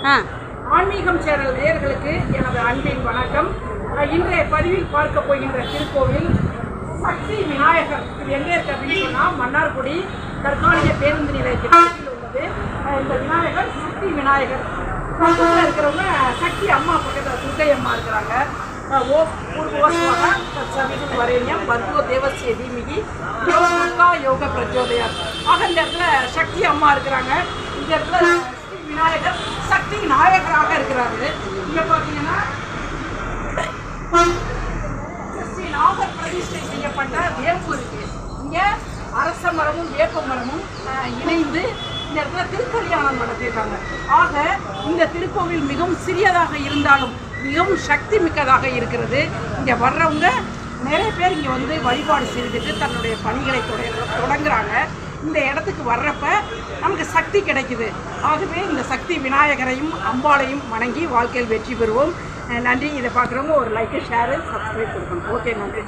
ஆன்மீகம் சேனல் நேயர்களுக்கு எனது அன்பின் வணக்கம். இன்றைய பதிவில் பார்க்க போகின்ற திருக்கோவில் சக்தி விநாயகர். இது எங்கே இருக்கு அப்படின்னு சொன்னால் மன்னார்குடி தற்காலிக பேருந்து நிலையத்தில் உள்ளது. இந்த விநாயகர் சக்தி விநாயகர். பக்கத்தில் இருக்கிறவங்க சக்தி அம்மா பக்கத்தில் துர்க்கை அம்மா இருக்கிறாங்க. வரையம் பர்கோ தேவசிய தீமிகி யோக பிரச்சோதயார். ஆக இந்த இடத்துல சக்தி அம்மா இருக்கிறாங்க. இந்த இடத்துல விநாயகர் சக்தி நாயகராக இருக்கிறாரு. இங்க பாத்தீங்கன்னா ஸ்ரீ நாகர் பிரதிஷ்டை செய்யப்பட்ட வேம்பு இருக்கு. இங்க அரச மரமும் வேப்ப மரமும் இணைந்து இந்த இடத்துல திருக்கல்யாணம் நடத்தியிருக்காங்க. ஆக இந்த திருக்கோவில் மிகவும் சிறியதாக இருந்தாலும் மிகவும் சக்தி மிக்கதாக இருக்கிறது. இங்கே வர்றவங்க நிறைய பேர் இங்கே வந்து வழிபாடு செய்துட்டு தன்னுடைய பணிகளை தொடங்குறாங்க. இந்த இடத்துக்கு வர்றப்ப நமக்கு சக்தி கிடைக்குது. ஆகவே இந்த சக்தி விநாயகரையும் அம்பாளையும் வணங்கி வாழ்க்கையில் வெற்றி பெறுவோம். நன்றி. இதை பார்க்குறவங்க ஒரு லைக்கு, ஷேரு, சப்ஸ்கிரைப் கொடுக்கணும். ஓகே, நன்றி.